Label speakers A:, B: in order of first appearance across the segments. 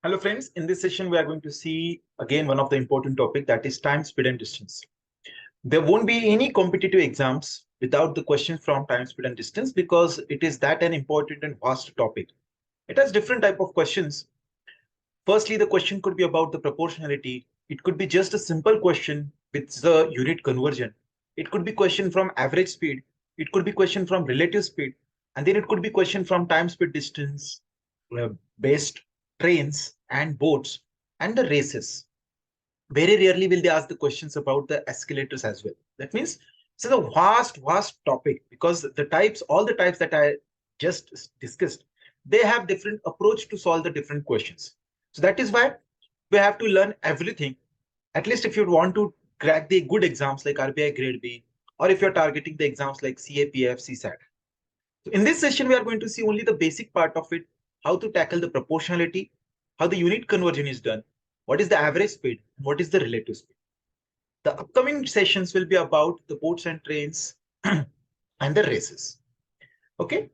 A: Hello friends, in this session we are going to see again one of the important topic, that is time, speed and distance. There won't be any competitive exams without the question from time, speed and distance because it is that an important and vast topic. It has different type of questions. Firstly, the question could be about the proportionality. It could be just a simple question with the unit conversion. It could be question from average speed. It could be question from relative speed. And then it could be question from time, speed, distance, based trains and boats and the races. Very rarely will they ask the questions about the escalators as well. That means it's a vast topic because the types, all the types that I just discussed, they have different approach to solve the different questions. So that is why we have to learn everything. At least if you want to crack the good exams like RBI Grade B, or if you're targeting the exams like CAPF, CSAT. So in this session, we are going to see only the basic part of it, how to tackle the proportionality, how the unit conversion is done, what is the average speed, what is the relative speed. The upcoming sessions will be about the boats and trains and the races. Okay.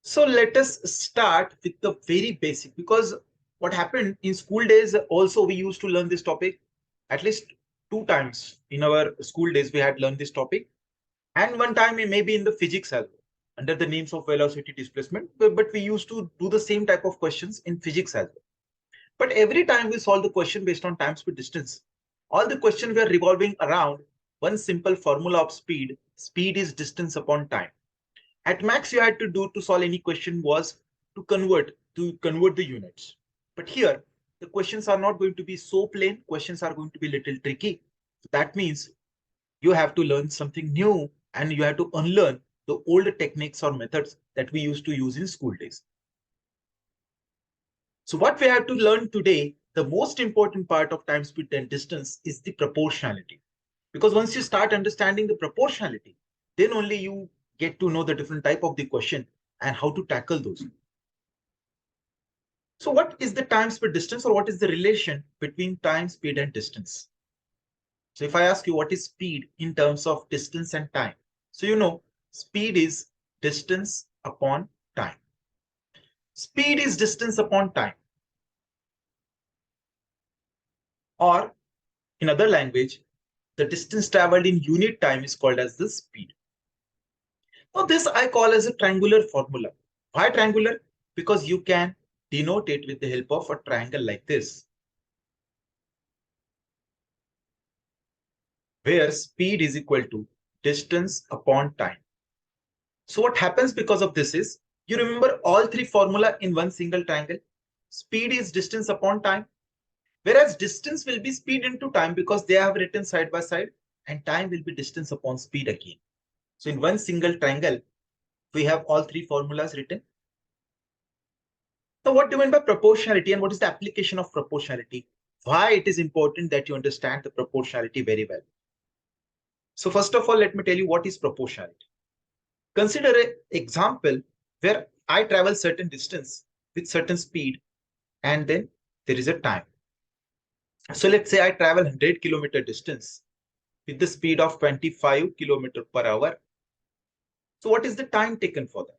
A: So let us start with the very basic, because what happened in school days also we used to learn this topic at least 2 times in our school days we had learned this topic, and one time maybe in the physics as well under the names of velocity displacement, but we used to do the same type of questions in physics as well. But every time we solve the question based on time, speed, distance, all the questions were revolving around one simple formula of speed. Speed is distance upon time. At max, you had to do to solve any question was to convert the units. But here, the questions are not going to be so plain. Questions are going to be little tricky. So that means you have to learn something new and you have to unlearn the old techniques or methods that we used to use in school days. So what we have to learn today, the most important part of time, speed and distance is the proportionality. Because once you start understanding the proportionality, then only you get to know the different type of the question and how to tackle those. So what is the time, speed, distance, or what is the relation between time, speed and distance? So if I ask you what is speed in terms of distance and time, so you know speed is distance upon time. Speed is distance upon time. Or in other language, the distance traveled in unit time is called as the speed. Now this I call as a triangular formula. Why triangular? Because you can denote it with the help of a triangle like this, where speed is equal to distance upon time. So what happens because of this is, you remember all three formula in one single triangle. Speed is distance upon time, whereas distance will be speed into time because they have written side by side, and time will be distance upon speed again. So in one single triangle, we have all three formulas written. Now, what do you mean by proportionality and what is the application of proportionality? Why it is important that you understand the proportionality very well. So first of all, let me tell you what is proportionality. Consider an example where I travel certain distance with certain speed and then there is a time. So let's say I travel 100 kilometer distance with the speed of 25 kilometer per hour. So what is the time taken for that?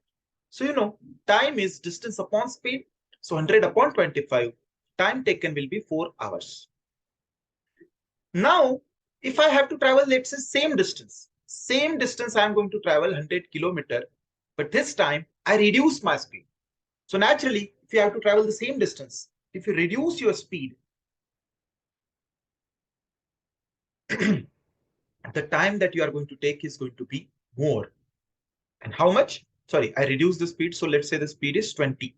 A: So you know, time is distance upon speed. So 100 upon 25, time taken will be 4 hours. Now, if I have to travel, let's say same distance I am going to travel 100 kilometer, but this time I reduce my speed. So naturally, if you have to travel the same distance, if you reduce your speed, the time that you are going to take is going to be more. And how much? Sorry, I reduce the speed. So let's say the speed is 20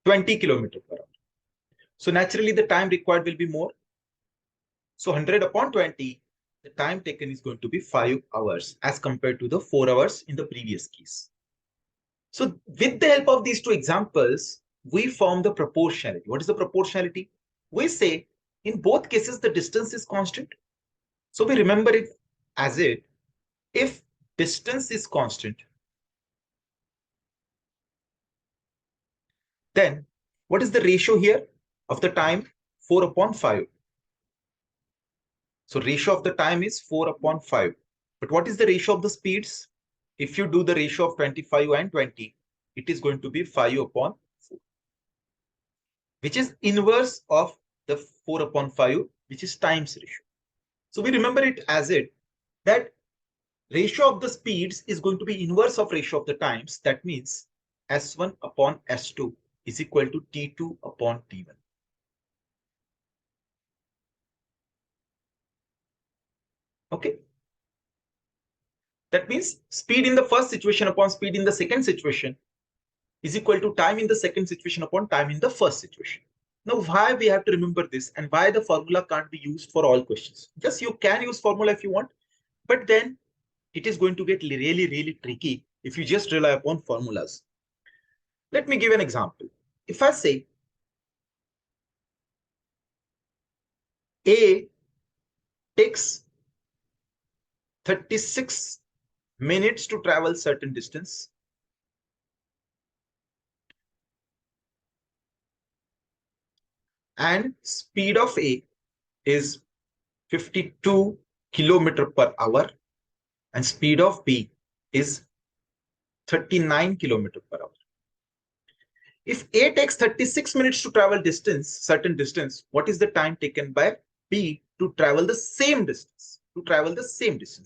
A: kilometers per hour. So naturally, the time required will be more. So 100 upon 20, the time taken is going to be 5 hours as compared to the 4 hours in the previous case. So with the help of these two examples, we form the proportionality. What is the proportionality? We say in both cases, the distance is constant. So we remember it as if distance is constant, then what is the ratio here of the time? 4 upon 5. So ratio of the time is 4 upon 5. But what is the ratio of the speeds? If you do the ratio of 25 and 20, it is going to be 5/4, which is inverse of the 4/5, which is times ratio. So we remember it as that ratio of the speeds is going to be inverse of ratio of the times. That means S1/S2 is equal to T2/T1. Okay. That means speed in the first situation upon speed in the second situation is equal to time in the second situation upon time in the first situation. Now, why we have to remember this and why the formula can't be used for all questions? Just you can use formula if you want, but then it is going to get really, really tricky if you just rely upon formulas. Let me give an example. If I say A takes 36 minutes to travel certain distance, and speed of A is 52 km/h and speed of B is 39 km/h. If A takes 36 minutes to travel certain distance, what is the time taken by B to travel the same distance?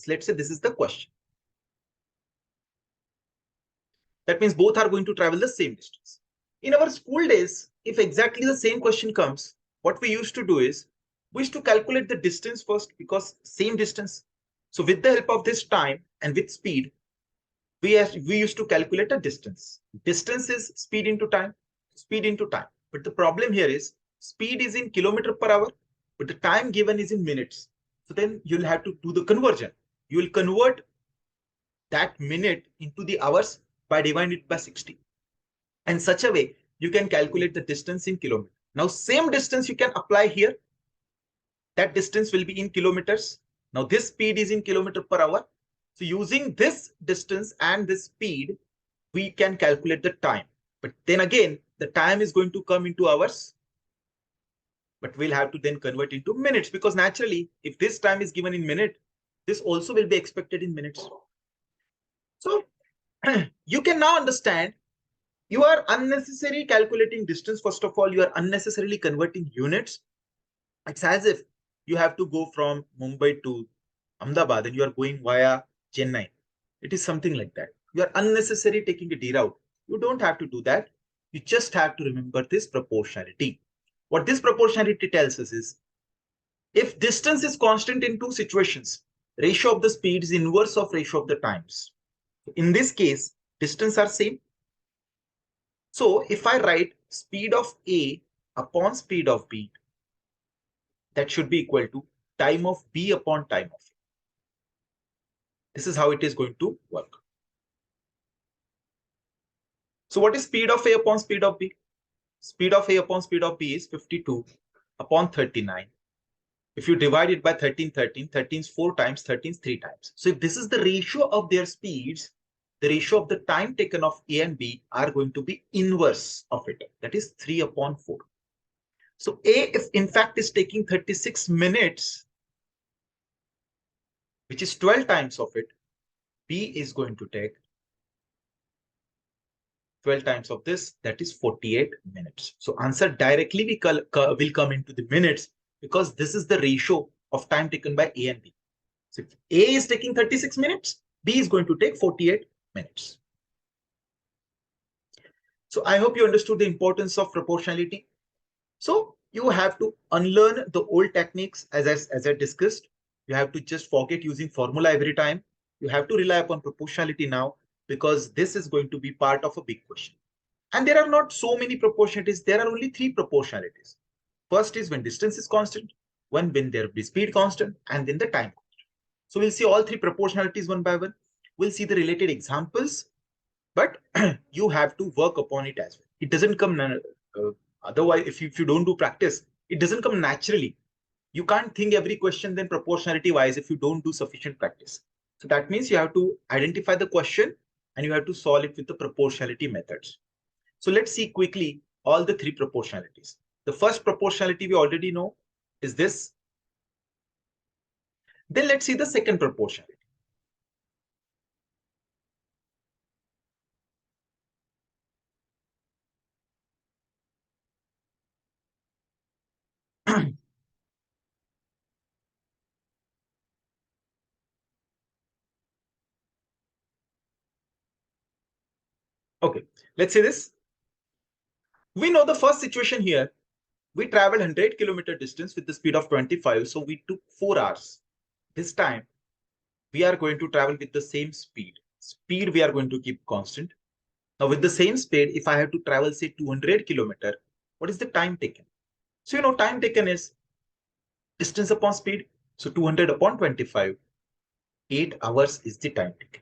A: Let's say this is the question. That means both are going to travel the same distance. In our school days, if exactly the same question comes, what we used to do is, we used to calculate the distance first, because same distance. So with the help of this time and with speed, we used to calculate a distance. Distance is speed into time. But the problem here is speed is in km/h, but the time given is in minutes. So then you'll have to do the conversion. You will convert that minute into the hours by dividing it by 60. And such a way, you can calculate the distance in kilometers. Now, same distance you can apply here. That distance will be in kilometers. Now, this speed is in km/h. So using this distance and this speed, we can calculate the time. But then again, the time is going to come into hours, but we'll have to then convert into minutes, because naturally, if this time is given in minute, this also will be expected in minutes. So you can now understand, you are unnecessarily calculating distance. First of all, you are unnecessarily converting units. It's as if you have to go from Mumbai to Ahmedabad and you are going via Chennai. It is something like that. You are unnecessarily taking a D route. You don't have to do that. You just have to remember this proportionality. What this proportionality tells us is, if distance is constant in two situations, ratio of the speed is inverse of ratio of the times. In this case, distance are same. So if I write speed of A upon speed of B, that should be equal to time of B upon time of A. This is how it is going to work. So what is speed of A upon speed of B? Speed of A upon speed of B is 52 upon 39. If you divide it by 13, 13 is 4 times, 13 is 3 times. So if this is the ratio of their speeds, the ratio of the time taken of A and B are going to be inverse of it. That is 3/4. So A, if in fact is taking 36 minutes, which is 12 times of it, B is going to take 12 times of this, that is 48 minutes. So answer directly will come into the minutes, because this is the ratio of time taken by A and B. So if A is taking 36 minutes, B is going to take 48 minutes. So I hope you understood the importance of proportionality. So you have to unlearn the old techniques as I discussed. You have to just forget using formula every time. You have to rely upon proportionality now, because this is going to be part of a big question. And there are not so many proportionalities. There are only 3 proportionalities. First is when distance is constant, when there will be speed constant, and then the time constant. So we'll see all 3 proportionalities one by one. We'll see the related examples, but you have to work upon it as well. It doesn't come otherwise. If you don't do practice, it doesn't come naturally. You can't think every question then proportionality wise if you don't do sufficient practice. So that means you have to identify the question and you have to solve it with the proportionality methods. So let's see quickly all the 3 proportionalities. The first proportionality we already know is this. Then let's see the second proportionality. Okay, let's say this. We know the first situation here. We traveled 100-kilometer distance with the speed of 25. So we took 4 hours. This time, we are going to travel with the same speed. Speed we are going to keep constant. Now with the same speed, if I have to travel say 200 kilometer, what is the time taken? So you know time taken is distance upon speed. So 200 upon 25, 8 hours is the time taken.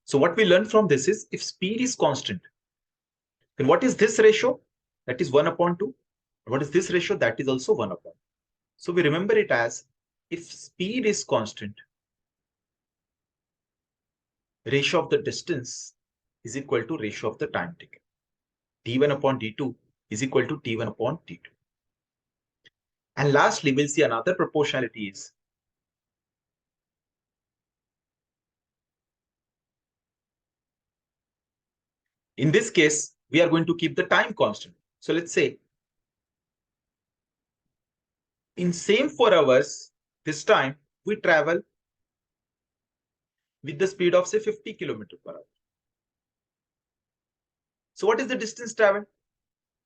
A: So what we learn from this is if speed is constant, then what is this ratio? That is 1 upon 2. What is this ratio? That is also 1 upon 2. So we remember it as if speed is constant, ratio of the distance is equal to ratio of the time taken. d1 upon d2 is equal to t1 upon t2. And lastly, we'll see another proportionality is in this case, we are going to keep the time constant. So let's say in same 4 hours, this time we travel with the speed of say 50 kilometers per hour. So what is the distance traveled?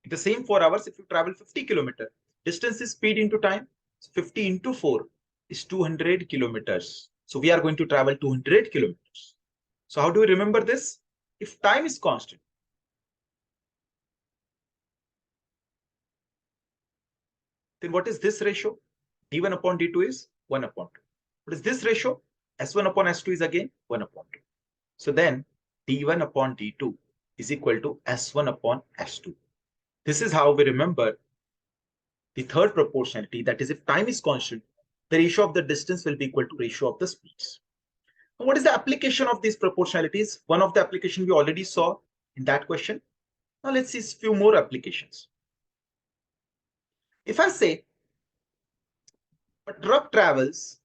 A: In the same 4 hours, if you travel 50 kilometers, distance is speed into time. So 50 into 4 is 200 kilometers. So we are going to travel 200 kilometers. So how do we remember this? If time is constant, then what is this ratio? d1 upon d2 is 1 upon 2. What is this ratio? s1 upon s2 is again 1 upon 2. So then d1 upon d2 is equal to s1 upon s2. This is how we remember the third proportionality, that is if time is constant, the ratio of the distance will be equal to ratio of the speeds. Now, what is the application of these proportionalities? One of the application we already saw in that question. Now let's see a few more applications. If I say a truck travels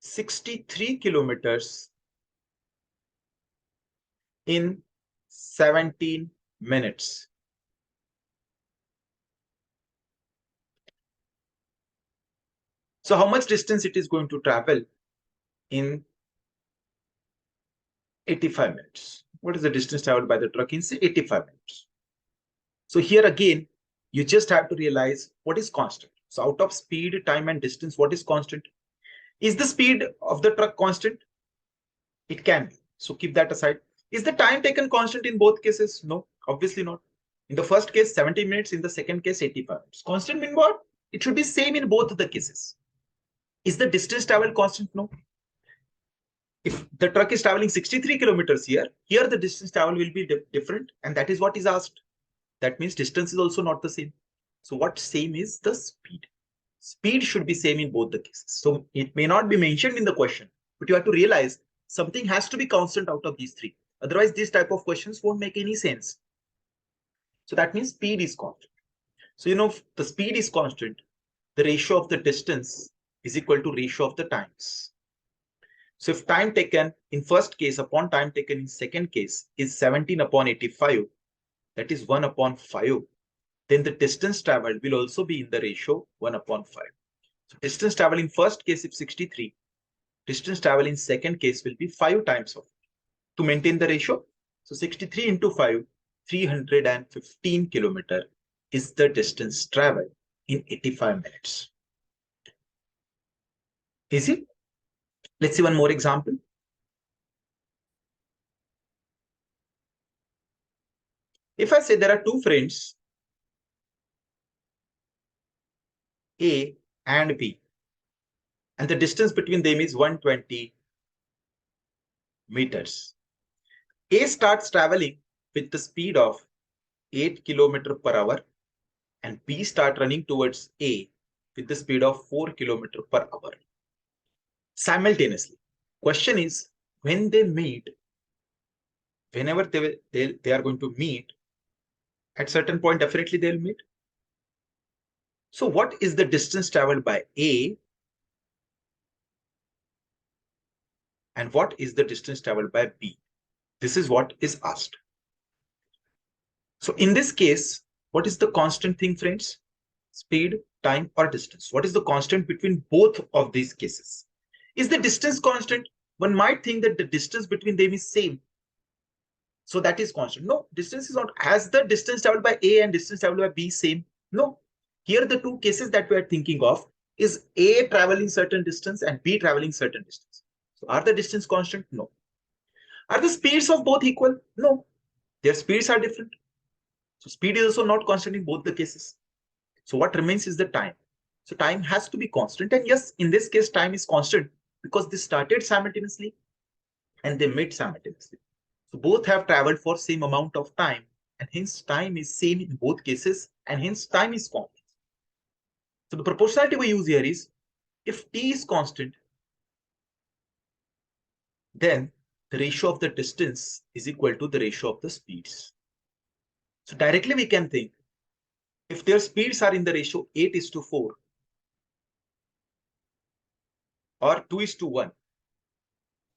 A: 63 kilometers in 17 minutes. So how much distance it is going to travel in 85 minutes? What is the distance traveled by the truck in say 85 minutes? So here again, you just have to realize what is constant. So out of speed, time and distance, what is constant? Is the speed of the truck constant? It can be. So keep that aside. Is the time taken constant in both cases? No, obviously not. In the first case, 70 minutes. In the second case, 85 minutes. Constant mean what? It should be same in both the cases. Is the distance traveled constant? No. If the truck is traveling 63 kilometers here the distance travel will be different. And that is what is asked. That means distance is also not the same. So what same is the speed. Speed should be same in both the cases. So it may not be mentioned in the question, but you have to realize something has to be constant out of these three. Otherwise, these type of questions won't make any sense. So that means speed is constant. So, you know, if the speed is constant, the ratio of the distance is equal to ratio of the times. So if time taken in first case upon time taken in second case is 17 upon 85, that is 1 upon 5, then the distance traveled will also be in the ratio 1 upon 5. So distance traveled in first case if 63, distance traveled in second case will be 5 times of it to maintain the ratio. So 63 into 5, 315 kilometer is the distance traveled in 85 minutes. Easy? Let's see one more example. If I say there are two friends, A and B, and the distance between them is 120 meters. A starts traveling with the speed of 8 kilometers per hour and B start running towards A with the speed of 4 kilometers per hour. Simultaneously, question is when they meet, whenever they are going to meet, at certain point definitely they'll meet. So what is the distance traveled by A and what is the distance traveled by B? This is what is asked. So in this case, what is the constant thing, friends? Speed, time, or distance? What is the constant between both of these cases? Is the distance constant? One might think that the distance between them is same. So that is constant. No, distance is not. Has the distance traveled by A and distance traveled by B same? No. Here the two cases that we are thinking of is A traveling certain distance and B traveling certain distance. So are the distance constant? No. Are the speeds of both equal? No. Their speeds are different. So speed is also not constant in both the cases. So what remains is the time. So time has to be constant. And yes, in this case, time is constant because they started simultaneously and they met simultaneously. So both have traveled for same amount of time, and hence time is same in both cases, and hence time is constant. So the proportionality we use here is, if t is constant, then the ratio of the distance is equal to the ratio of the speeds. So directly we can think, if their speeds are in the ratio 8:4 or 2:1,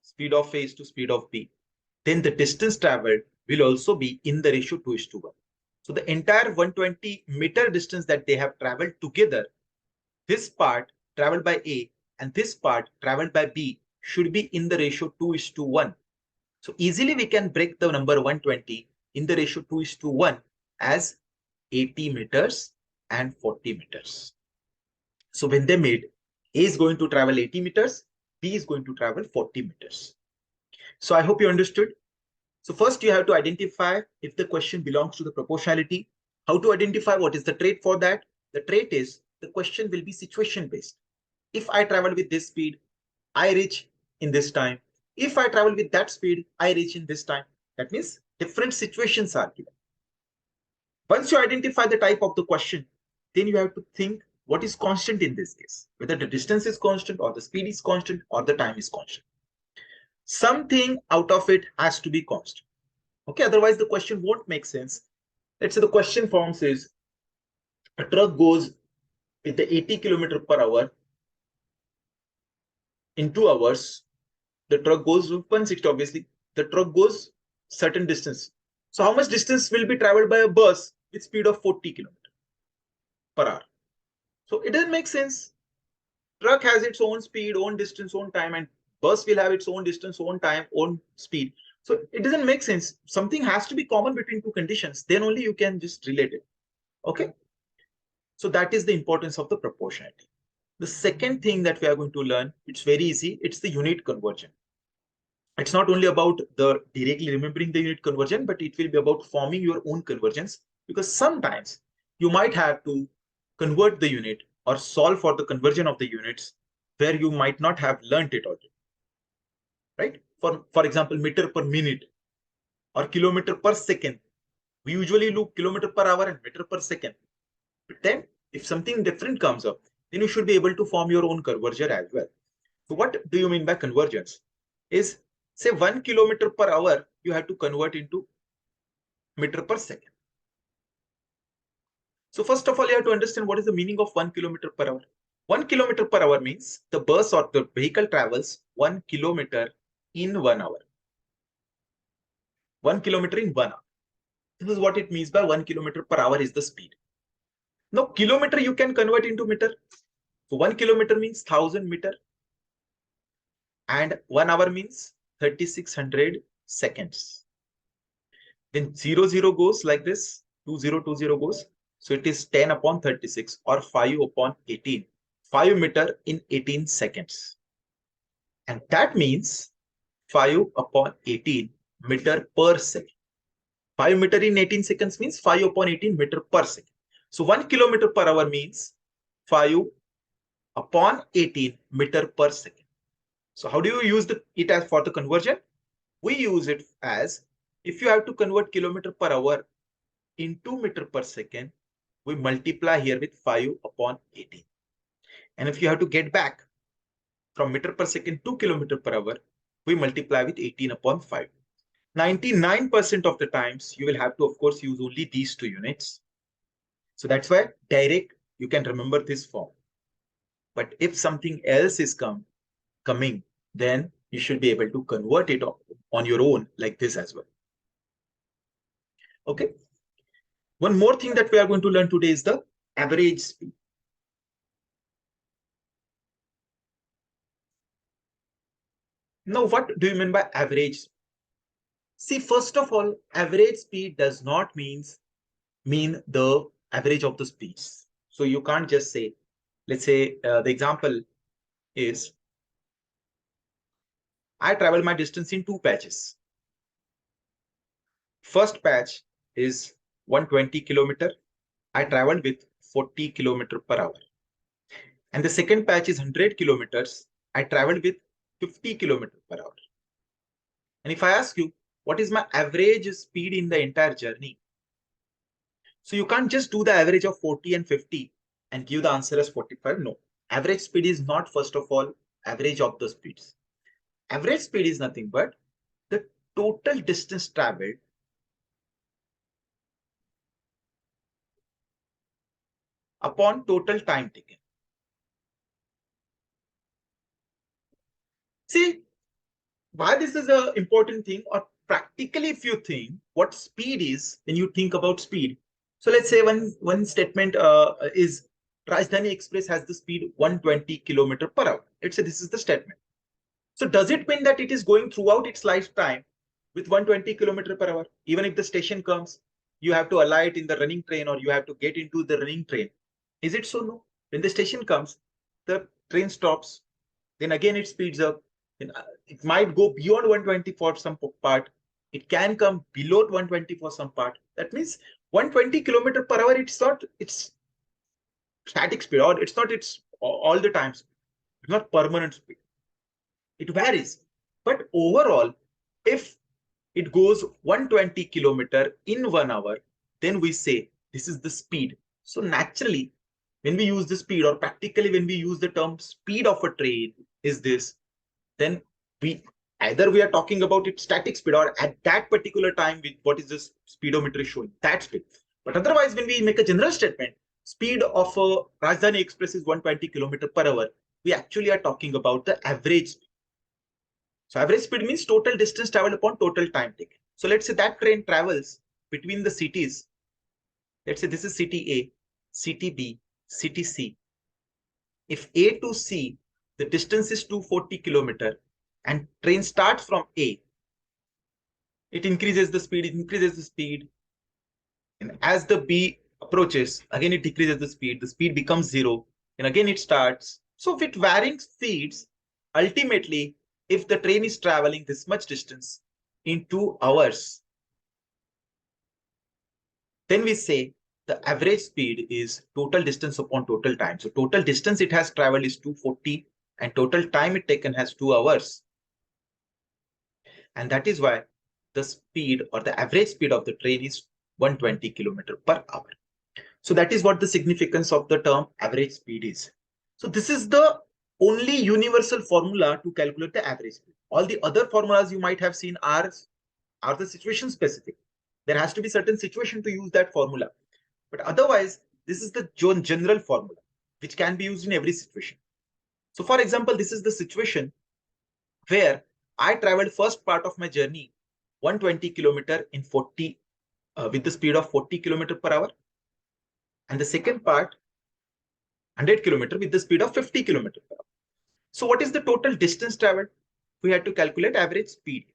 A: speed of A is to speed of B, then the distance traveled will also be in the ratio 2:1. So the entire 120 meter distance that they have traveled together, this part traveled by A and this part traveled by B should be in the ratio 2:1. So easily we can break the number 120 in the ratio 2:1 as 80 meters and 40 meters. So when they made, A is going to travel 80 meters, B is going to travel 40 meters. So I hope you understood. So first you have to identify if the question belongs to the proportionality. How to identify? What is the trait for that? The trait is the question will be situation based. If I travel with this speed, I reach in this time. If I travel with that speed, I reach in this time. That means different situations are given. Once you identify the type of the question, then you have to think what is constant in this case, whether the distance is constant or the speed is constant or the time is constant. Something out of it has to be constant. Okay, otherwise the question won't make sense. Let's say the question forms is, a truck goes with the 80 kilometer per hour in 2 hours. The truck goes 160, obviously. The truck goes certain distance. So how much distance will be traveled by a bus with speed of 40 kilometers per hour? So it doesn't make sense. Truck has its own speed, own distance, own time, and bus will have its own distance, own time, own speed. So it doesn't make sense. Something has to be common between two conditions. Then only you can just relate it. Okay. So that is the importance of the proportionality. The second thing that we are going to learn, it's very easy. It's the unit conversion. It's not only about the directly remembering the unit conversion, but it will be about forming your own conversions, because sometimes you might have to convert the unit or solve for the conversion of the units where you might not have learned it already, right? For example, meter per minute or kilometer per second. We usually look kilometer per hour and meter per second. But then if something different comes up, then you should be able to form your own conversion as well. So what do you mean by convergence? Is, say 1 kilometer per hour, you have to convert into meter per second. So first of all, you have to understand what is the meaning of 1 kilometer per hour. 1 kilometer per hour means the bus or the vehicle travels 1 kilometer in 1 hour. 1 kilometer in 1 hour. This is what it means by 1 kilometer per hour is the speed. Now, kilometer you can convert into meter. So 1 kilometer means 1000 meter. And 1 hour means 3600 seconds. Then 00 goes like this, 2020 goes. So it is 10 upon 36 or 5 upon 18. 5 meter in 18 seconds. And that means 5 upon 18 meter per second. 5 meter in 18 seconds means 5 upon 18 meter per second. So 1 kilometer per hour means 5 upon 18 meter per second. So how do you use it as for the conversion? We use it as, if you have to convert kilometer per hour into meter per second, we multiply here with 5 upon 18. And if you have to get back from meter per second to kilometer per hour, we multiply with 18 upon 5. 99% of the times you will have to, of course, use only these two units. So that's why direct, you can remember this form. But if something else is coming, then you should be able to convert it on your own like this as well. Okay. One more thing that we are going to learn today is the average speed. Now, what do you mean by average? See, first of all, average speed does not mean the average of the speeds. So you can't just say, let's say the example is I travel my distance in 2 patches. First patch is 120 kilometer. I traveled with 40 kilometer per hour. And the second patch is 100 kilometers. I traveled with 50 kilometer per hour. And if I ask you, what is my average speed in the entire journey? So you can't just do the average of 40 and 50 and give the answer as 45. No. Average speed is not, first of all, average of the speeds. Average speed is nothing but the total distance traveled upon total time taken. See, why this is an important thing, or practically if you think what speed is, when you think about speed. So let's say one statement is Rajdhani Express has the speed 120 kilometer per hour. Let's say this is the statement. So does it mean that it is going throughout its lifetime with 120 kilometer per hour? Even if the station comes, you have to alight in the running train or you have to get into the running train. Is it so? No. When the station comes, the train stops, then again it speeds up. It might go beyond 120 for some part. It can come below 120 for some part. That means 120 kilometer per hour, it's not its static speed, or it's not its all the time speed. It's not permanent speed. It varies. But overall, if it goes 120 kilometer in 1 hour, then we say this is the speed. So naturally, when we use the speed, or practically when we use the term speed of a train is this, then we are talking about its static speed, or at that particular time with what is the speedometer showing, that speed. But otherwise, when we make a general statement, speed of a Rajdhani Express is 120 kilometer per hour, we actually are talking about the average speed. So average speed means total distance traveled upon total time taken. So let's say that train travels between the cities. Let's say this is city A, city B, city C. If A to C, the distance is 240 kilometer and train starts from A, it increases the speed, and as the B approaches, again it decreases the speed becomes 0, and again it starts. So with varying speeds, ultimately, if the train is traveling this much distance in 2 hours, then we say the average speed is total distance upon total time. So total distance it has traveled is 240 and total time it taken has 2 hours. And that is why the speed, or the average speed of the train, is 120 kilometer per hour. So that is what the significance of the term average speed is. So this is the only universal formula to calculate the average speed. All the other formulas you might have seen are the situation specific. There has to be certain situation to use that formula. But otherwise, this is the general formula which can be used in every situation. So for example, this is the situation where I traveled first part of my journey 120 kilometer in 40 with the speed of 40 kilometer per hour, and the second part 100 kilometer with the speed of 50 kilometer per hour. So what is the total distance traveled? We had to calculate average speed.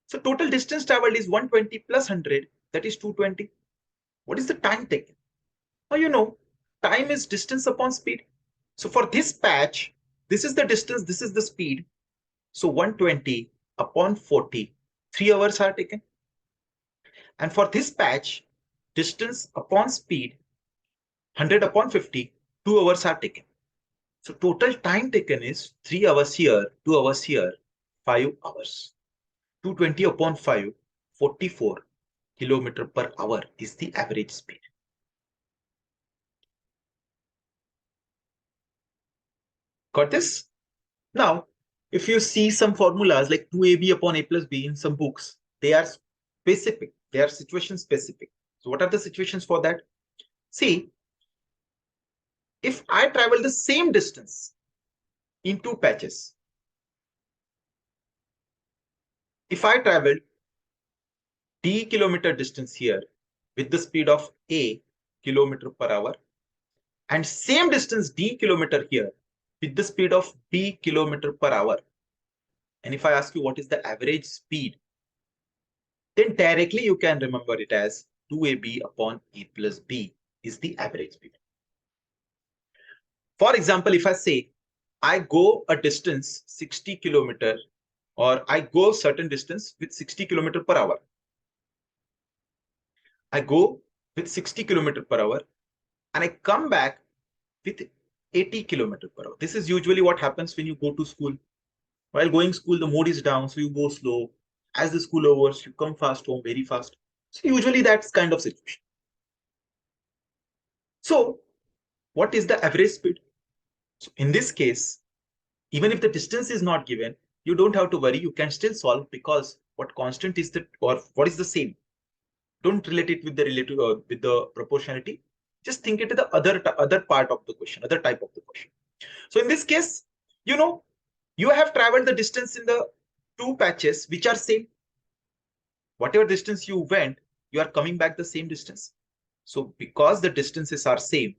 A: So total distance traveled is 120 plus 100, that is 220. What is the time taken? Now you know, time is distance upon speed. So for this patch, this is the distance, this is the speed. So 120 upon 40, 3 hours are taken. And for this patch, distance upon speed, 100 upon 50, 2 hours are taken. So total time taken is 3 hours here, 2 hours here, 5 hours. 220 upon 5, 44 kilometer per hour is the average speed. Got this? Now, if you see some formulas like 2ab upon a plus b in some books, they are specific. They are situation specific. So what are the situations for that? See, if I travel the same distance in 2 patches, if I traveled d kilometer distance here with the speed of a kilometer per hour, and same distance d kilometer here with the speed of b kilometer per hour, and if I ask you what is the average speed, then directly you can remember it as 2AB upon A plus B is the average speed. For example, if I say I go a distance 60 kilometer or I go certain distance with 60 kilometer per hour. I go with 60 kilometer per hour and I come back with 80 kilometer per hour. This is usually what happens when you go to school. While going school, the mode is down, so you go slow. As the school overs, you come fast home very fast. So usually that's kind of situation. So what is the average speed? So in this case, even if the distance is not given, you don't have to worry. You can still solve because what constant is the or what is the same. Don't relate it with the relative with the proportionality. Just think it to the other part of the question, other type of the question. So in this case, you have traveled the distance in the two patches which are same. Whatever distance you went, you are coming back the same distance. So because the distances are same,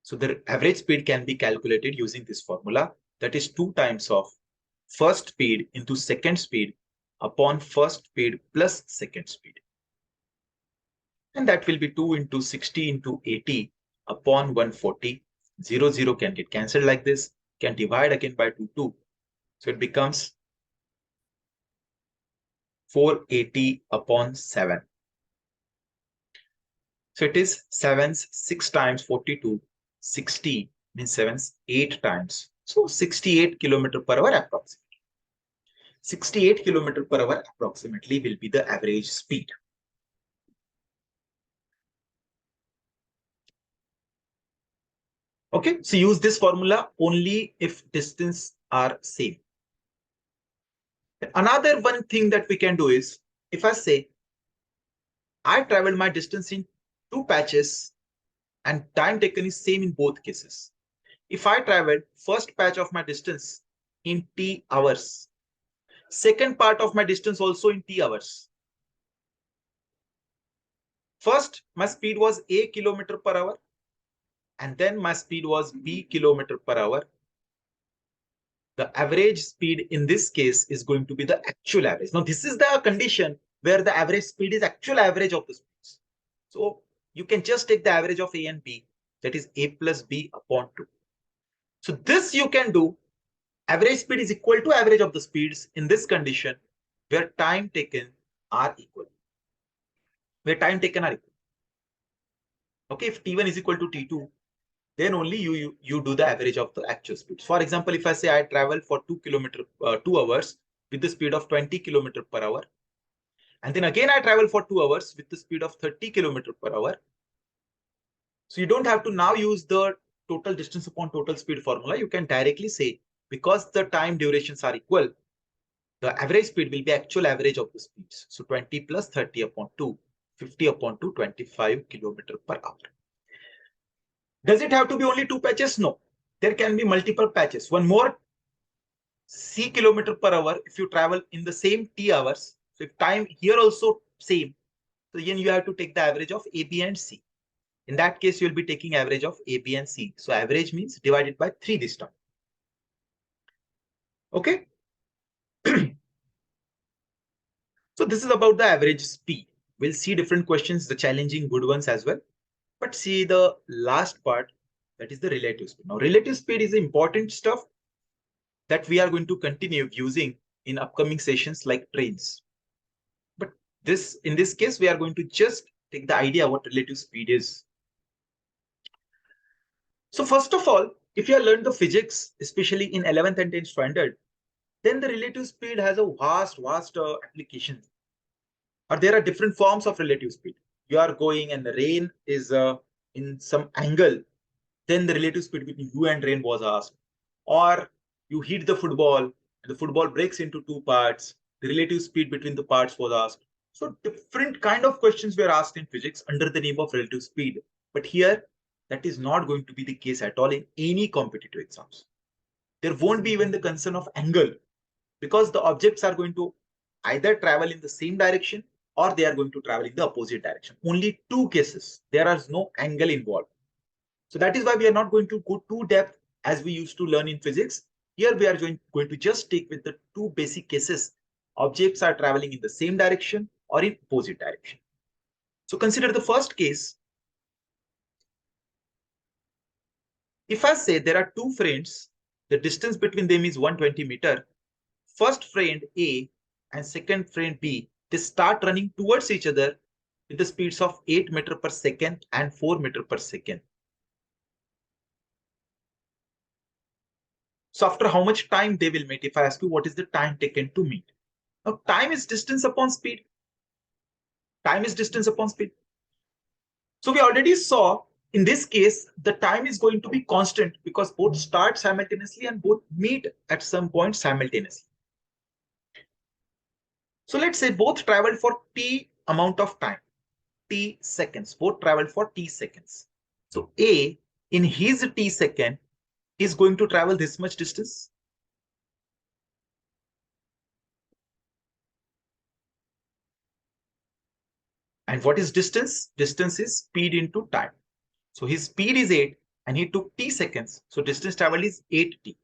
A: so the average speed can be calculated using this formula. That is 2 times of first speed into second speed upon first speed plus second speed. And that will be 2 into 60 into 80 upon 140. 0, 0 can get cancelled like this. Can divide again by 2, 2. So it becomes 480 upon 7. So it is 7's 6 times 42. 60 means 7's 8 times. So 68 kilometer per hour approximately. 68 kilometer per hour approximately will be the average speed. Okay, so use this formula only if distance are same. Another one thing that we can do is, if I say, I traveled my distance in 2 patches and time taken is same in both cases. If I traveled first patch of my distance in T hours, second part of my distance also in T hours. First, my speed was A kilometer per hour. And then my speed was B kilometer per hour. The average speed in this case is going to be the actual average. Now, this is the condition where the average speed is actual average of the speeds. So you can just take the average of A and B, that is A plus B upon 2. So this you can do. Average speed is equal to average of the speeds in this condition where time taken are equal. Where time taken are equal. Okay, if T1 is equal to T2, then only you do the average of the actual speeds. For example, if I say I travel for 2 hours with the speed of 20 kilometer per hour, and then again I travel for 2 hours with the speed of 30 kilometer per hour. So you don't have to now use the total distance upon total speed formula. You can directly say, because the time durations are equal, the average speed will be actual average of the speeds. So 20 plus 30 upon 2, 50 upon 2, 25 kilometer per hour. Does it have to be only 2 patches? No. There can be multiple patches. One more C kilometer per hour if you travel in the same T hours. So if time here also same, so then you have to take the average of A, B, and C. In that case, you'll be taking average of A, B, and C. So average means divided by 3 this time. Okay. So this is about the average speed. We'll see different questions, the challenging good ones as well. But see the last part, that is the relative speed. Now, relative speed is important stuff that we are going to continue using in upcoming sessions like trains. But in this case, we are going to just take the idea what relative speed is. So first of all, if you have learned the physics, especially in 11th and 10th standard, then the relative speed has a vast application. Or there are different forms of relative speed. You are going and the rain is in some angle, then the relative speed between you and rain was asked. Or you hit the football, and the football breaks into 2 parts, the relative speed between the parts was asked. So different kind of questions were asked in physics under the name of relative speed. But here, that is not going to be the case at all in any competitive exams. There won't be even the concern of angle, because the objects are going to either travel in the same direction or they are going to travel in the opposite direction. Only 2 cases. There is no angle involved. So that is why we are not going to go too depth as we used to learn in physics. Here we are going to just stick with the 2 basic cases. Objects are traveling in the same direction or in opposite direction. So consider the first case. If I say there are two friends, the distance between them is 120 meters. First friend A and second friend B, they start running towards each other with the speeds of 8 meters per second and 4 meters per second. So after how much time they will meet? If I ask you what is the time taken to meet? Now time is distance upon speed. Time is distance upon speed. So we already saw in this case, the time is going to be constant because both start simultaneously and both meet at some point simultaneously. So let's say both traveled for t amount of time, t seconds, both traveled for t seconds. So A in his t second is going to travel this much distance. And what is distance? Distance is speed into time. So his speed is 8 and he took t seconds. So distance traveled is 8t.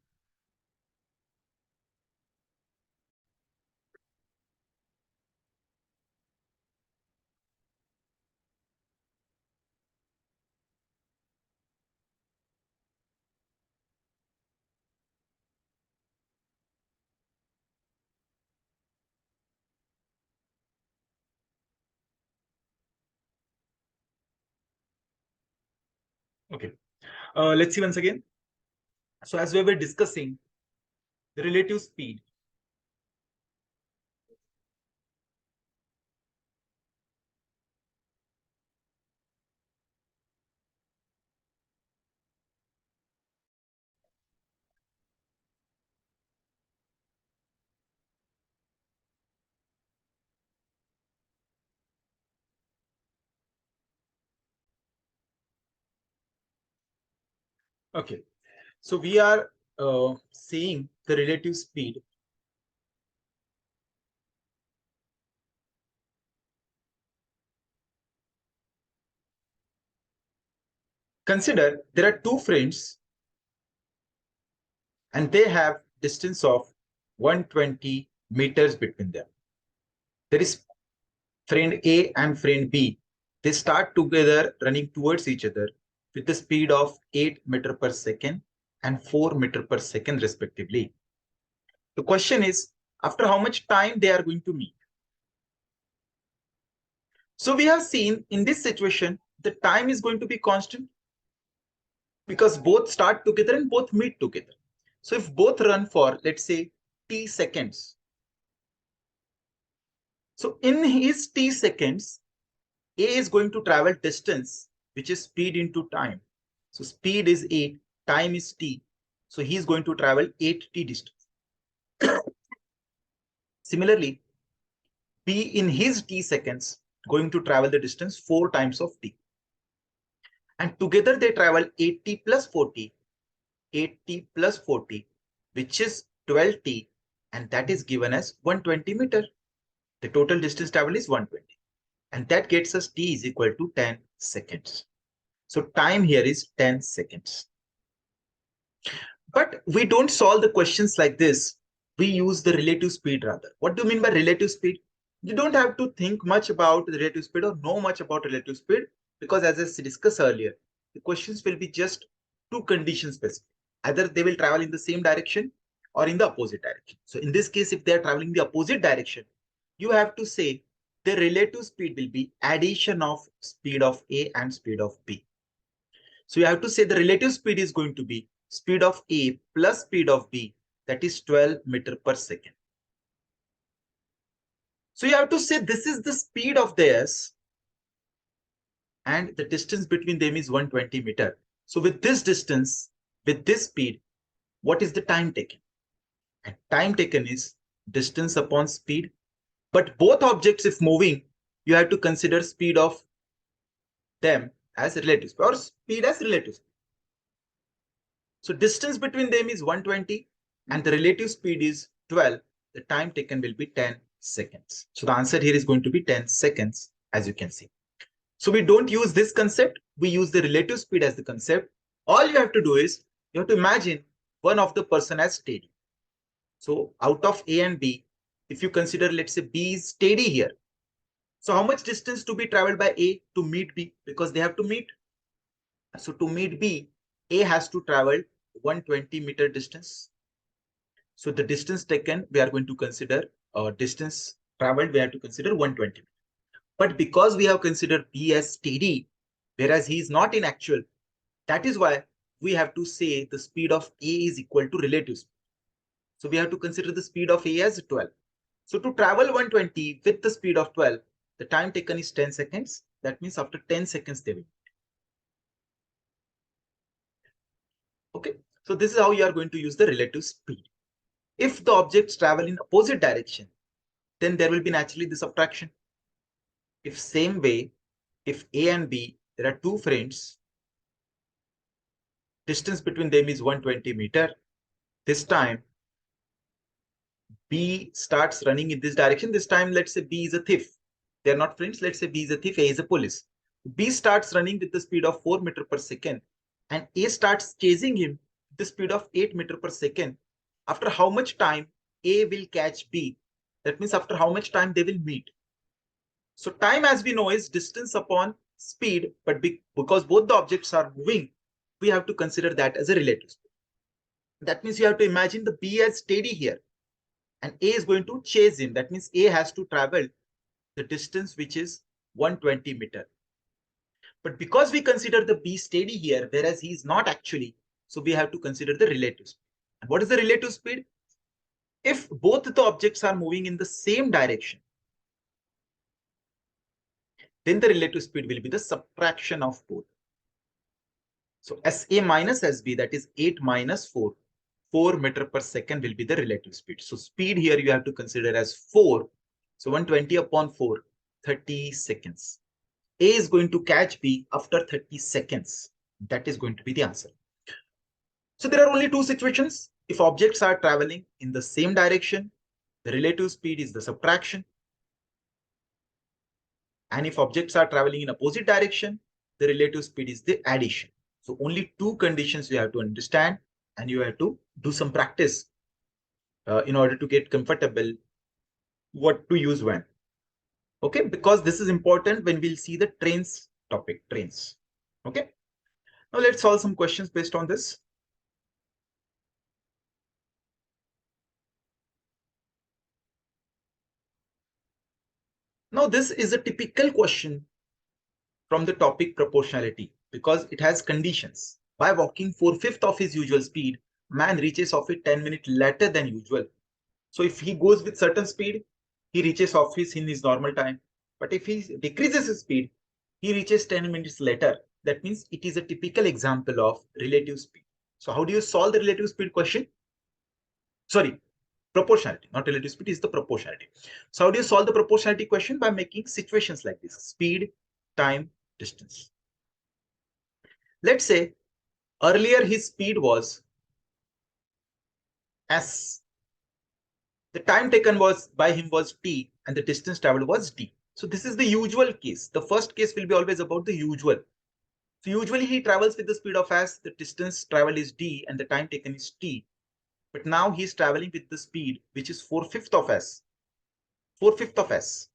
A: Okay. Let's see once again. So as we were discussing, the relative speed. Okay. So we are seeing the relative speed. Consider there are two friends and they have distance of 120 meters between them. There is friend A and friend B. They start together running towards each other with the speed of 8 meters per second and 4 meters per second respectively. The question is, after how much time they are going to meet? So we have seen in this situation, the time is going to be constant because both start together and both meet together. So if both run for, let's say, t seconds. So in his t seconds, A is going to travel distance, which is speed into time. So speed is 8, time is t. So he is going to travel 8t distance. Similarly, B in his t seconds going to travel the distance 4 times of t. And together they travel 8t plus 40, 8t plus 40, which is 12t, and that is given as 120 meter. The total distance traveled is 120. And that gets us t is equal to 10 seconds. So time here is 10 seconds. But we don't solve the questions like this. We use the relative speed rather. What do you mean by relative speed? You don't have to think much about the relative speed or know much about relative speed because as I discussed earlier, the questions will be just two conditions specific. Either they will travel in the same direction or in the opposite direction. So in this case, if they are traveling in the opposite direction, you have to say the relative speed will be addition of speed of A and speed of B. So you have to say the relative speed is going to be speed of A plus speed of B, that is 12 meters per second. So you have to say this is the speed of theirs and the distance between them is 120 meters. So with this distance, with this speed, what is the time taken? And time taken is distance upon speed. But both objects, if moving, you have to consider speed of them as relative speed or speed as relative speed. So distance between them is 120 and the relative speed is 12. The time taken will be 10 seconds. So the answer here is going to be 10 seconds, as you can see. So we don't use this concept. We use the relative speed as the concept. All you have to do is you have to imagine one of the person as steady. So out of A and B, if you consider, let's say B is steady here. So how much distance to be traveled by A to meet B? Because they have to meet. So to meet B, A has to travel 120-meter distance. So the distance taken, we are going to consider distance traveled, we have to consider 120. But because we have considered B as steady, whereas he is not in actual, that is why we have to say the speed of A is equal to relative speed. So we have to consider the speed of A as 12. So to travel 120 with the speed of 12, the time taken is 10 seconds. That means after 10 seconds they will. Okay. So this is how you are going to use the relative speed. If the objects travel in opposite direction, then there will be naturally the subtraction. If same way, if A and B, there are two friends, distance between them is 120 meter. This time B starts running in this direction. This time, let's say B is a thief. They're not friends. Let's say B is a thief, A is a police. B starts running with the speed of 4 meters per second and A starts chasing him with the speed of 8 meters per second. After how much time A will catch B? That means after how much time they will meet. So time, as we know, is distance upon speed, but because both the objects are moving, we have to consider that as a relative speed. That means you have to imagine the B as steady here and A is going to chase him. That means A has to travel the distance which is 120 meter. But because we consider the B steady here, whereas he is not actually, so we have to consider the relative speed. And what is the relative speed? If both the objects are moving in the same direction, then the relative speed will be the subtraction of both. So SA minus SB, that is 8 minus 4, 4 meter per second will be the relative speed. So speed here you have to consider as 4. So 120 upon 4, 30 seconds. A is going to catch B after 30 seconds. That is going to be the answer. So there are only two situations. If objects are traveling in the same direction, the relative speed is the subtraction. And if objects are traveling in opposite direction, the relative speed is the addition. So only two conditions you have to understand, and you have to do some practice in order to get comfortable what to use when. Okay, because this is important when we'll see the trains topic, trains. Okay, now let's solve some questions based on this. Now this is a typical question from the topic proportionality because it has conditions. By walking 4/5 of his usual speed, man reaches office 10 minutes later than usual. So if he goes with certain speed, he reaches office in his normal time. But if he decreases his speed, he reaches 10 minutes later. That means it is a typical example of relative speed. So how do you solve the relative speed question? Sorry, proportionality, not relative speed, is the proportionality. So how do you solve the proportionality question? By making situations like this: speed, time, distance. Let's say earlier his speed was S. The time taken was by him was T and the distance traveled was D. So this is the usual case. The first case will be always about the usual. So usually he travels with the speed of S, the distance traveled is D and the time taken is T. But now he's traveling with the speed which is 4/5 of S. 4/5 of S.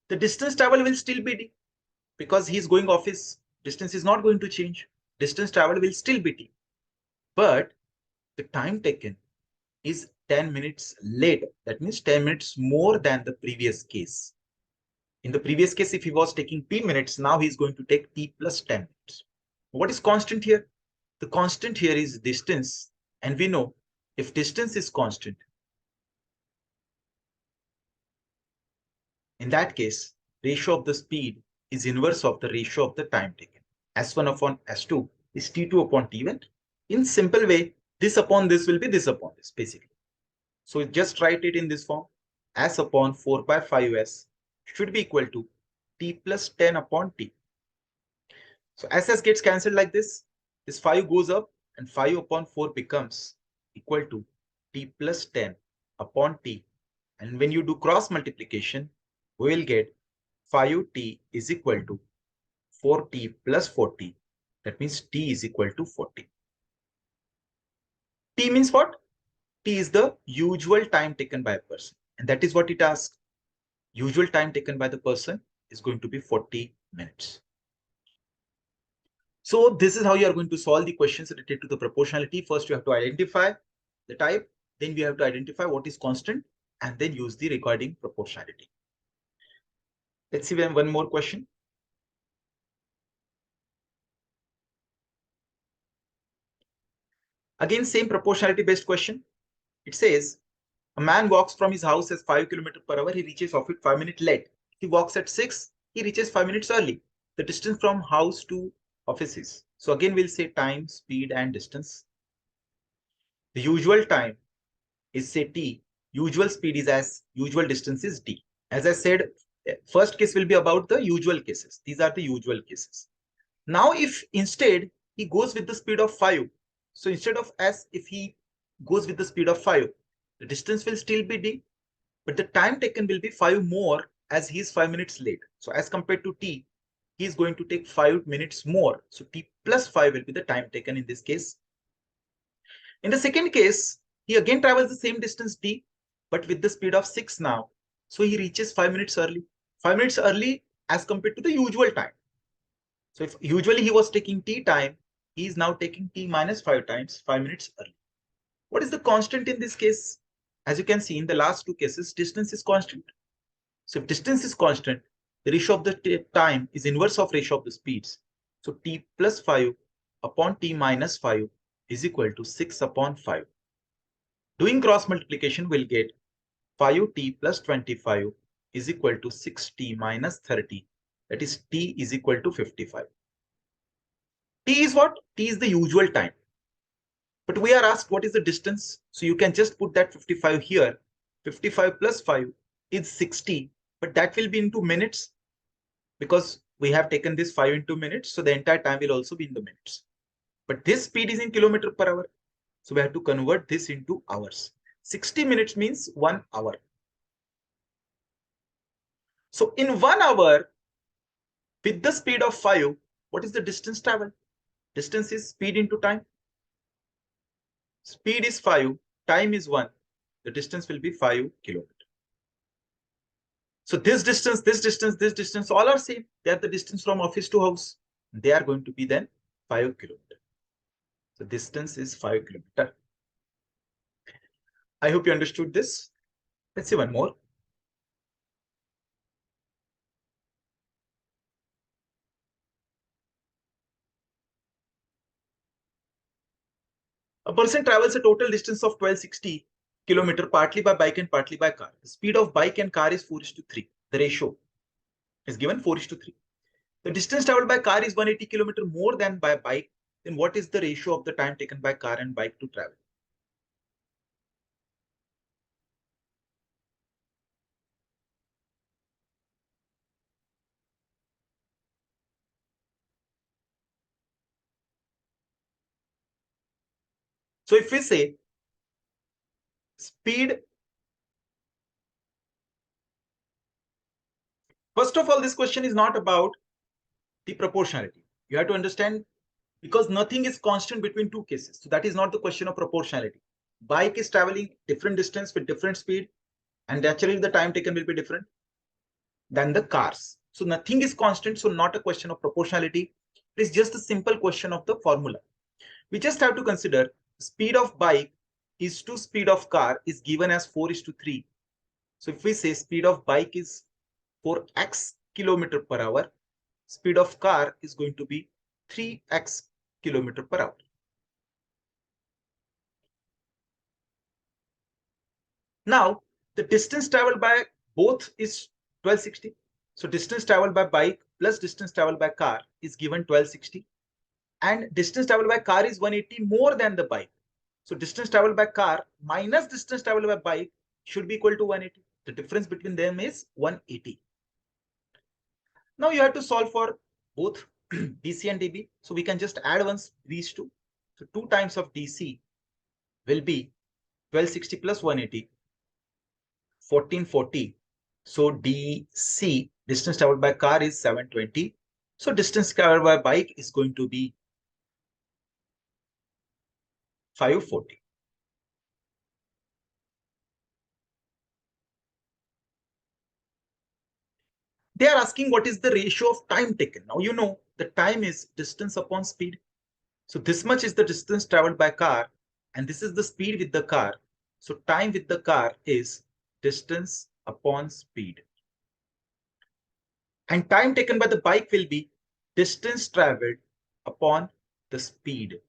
A: The distance travel will still be D because he's going office. Distance is not going to change. Distance travel will still be T. But the time taken is 10 minutes late. That means 10 minutes more than the previous case. In the previous case, if he was taking T minutes, now he's going to take T plus 10 minutes. What is constant here? The constant here is distance. And we know if distance is constant, in that case, ratio of the speed is inverse of the ratio of the time taken. S1 upon S2 is T2 upon T1. In simple way, this upon this will be this upon this, basically. So just write it in this form. S upon 4 by 5S should be equal to T plus 10 upon T. So SS gets cancelled like this. This 5 goes up and 5 upon 4 becomes equal to T plus 10 upon T. And when you do cross multiplication, we will get 5T is equal to 4T plus 40. That means T is equal to 40. T means what? T is the usual time taken by a person. And that is what it asks. Usual time taken by the person is going to be 40 minutes. So this is how you are going to solve the questions related to the proportionality. First, you have to identify the type, then we have to identify what is constant, and then use the regarding proportionality. Let's see one more question. Again, same proportionality based question. It says, a man walks from his house at 5 km per hour. He reaches office 5 minutes late. He walks at 6. He reaches 5 minutes early. The distance from house to office is. So again, we'll say time, speed, and distance. The usual time is say t. Usual speed is as, usual distance is d. As I said, first case will be about the usual cases. These are the usual cases. Now, if instead he goes with the speed of 5, so instead of s, if he goes with the speed of 5, the distance will still be d, but the time taken will be 5 more as he is 5 minutes late. So as compared to t, he is going to take 5 minutes more. So t plus 5 will be the time taken in this case. In the second case, he again travels the same distance d, but with the speed of 6 now. So he reaches 5 minutes early. 5 minutes early as compared to the usual time. So if usually he was taking t time, he is now taking t minus 5 times, 5 minutes early. What is the constant in this case? As you can see in the last two cases, distance is constant. So if distance is constant, the ratio of the time is inverse of ratio of the speeds. So t plus 5 upon t minus 5 is equal to 6 upon 5. Doing cross multiplication will get 5t plus 25 is equal to 6t minus 30. That is t is equal to 55. T is what? T is the usual time. But we are asked what is the distance. So you can just put that 55 here. 55 plus 5 is 60. But that will be into minutes because we have taken this 5 into minutes. So the entire time will also be in the minutes. But this speed is in kilometer per hour. So we have to convert this into hours. 60 minutes means 1 hour. So in 1 hour, with the speed of 5, what is the distance traveled? Distance is speed into time. Speed is 5, time is 1. The distance will be 5 kilometers. So this distance, all are same. They are the distance from office to house. They are going to be then 5 kilometers. So distance is 5 kilometers. I hope you understood this. Let's see one more. A person travels a total distance of 1260 kilometers partly by bike and partly by car. The speed of bike and car is 4:3. The ratio is given 4:3. The distance traveled by car is 180 kilometers more than by bike. Then what is the ratio of the time taken by car and bike to travel? So if we say speed, first of all, this question is not about the proportionality. You have to understand because nothing is constant between two cases. So that is not the question of proportionality. Bike is traveling different distance with different speed, and naturally the time taken will be different than the cars. So nothing is constant, so not a question of proportionality. It is just a simple question of the formula. We just have to consider speed of bike is to speed of car is given as 4:3. So if we say speed of bike is 4x kilometer per hour, speed of car is going to be 3x kilometer per hour. Now, the distance traveled by both is 1260. So distance traveled by bike plus distance traveled by car is given 1260. And distance traveled by car is 180 more than the bike. So distance traveled by car minus distance traveled by bike should be equal to 180. The difference between them is 180. Now you have to solve for both DC and DB. So we can just add once these two. So 2 times of DC will be 1260 plus 180, 1440. So DC, distance traveled by car is 720. So distance traveled by bike is going to be 540. They are asking what is the ratio of time taken. Now, you know, the time is distance upon speed. So this much is the distance traveled by car, and this is the speed with the car. So time with the car is distance upon speed. And time taken by the bike will be distance traveled upon the speed.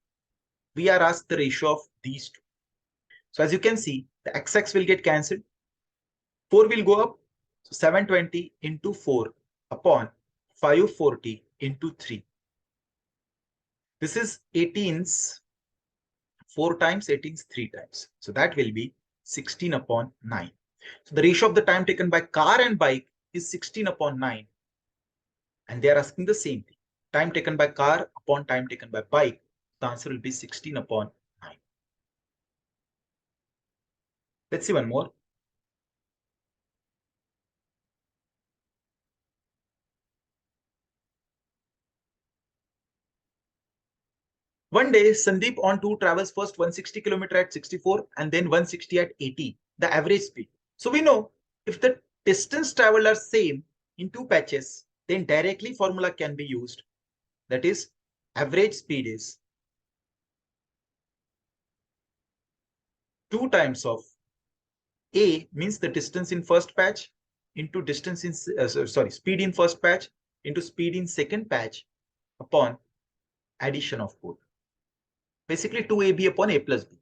A: We are asked the ratio of these two. So as you can see, the x will get cancelled. 4 will go up. So 720 into 4 upon 540 into 3. This is 18's 4 times, 18's 3 times. So that will be 16 upon 9. So the ratio of the time taken by car and bike is 16 upon 9. And they are asking the same thing. Time taken by car upon time taken by bike. The answer will be 16 upon 9. Let's see one more. One day, Sandeep on 2 travels first 160 km at 64 and then 160 at 80, the average speed. So we know if the distance traveled are same in two patches, then directly formula can be used. That is, average speed is 2 times of A means the distance in first patch into distance in speed in first patch into speed in second patch upon addition of both. Basically 2AB upon A plus B.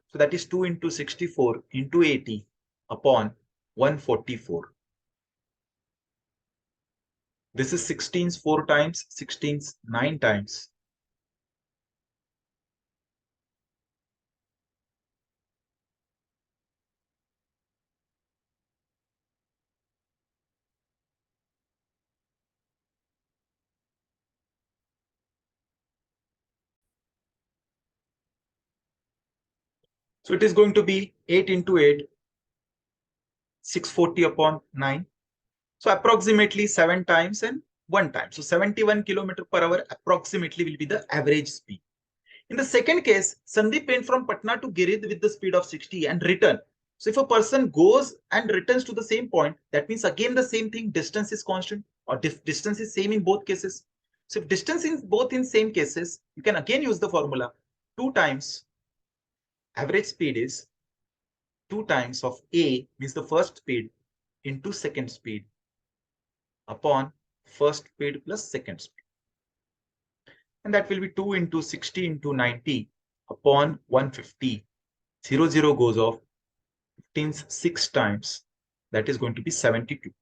A: So that is 2 into 64 into 80 upon 144. This is 16's 4 times, 16's 9 times. So it is going to be 8 into 8, 640 upon 9. So approximately 7 times and 1 time. So 71 km per hour approximately will be the average speed. In the second case, Sandeep went from Patna to Girid with the speed of 60 and return. So if a person goes and returns to the same point, that means again the same thing, distance is constant or distance is same in both cases. So if distance in both in same cases, you can again use the formula 2 times average speed is 2 times of A means the first speed into second speed upon first speed plus second speed. And that will be 2 into 60 into 90 upon 150. 0, 0 goes off. 15's 6 times. That is going to be 72.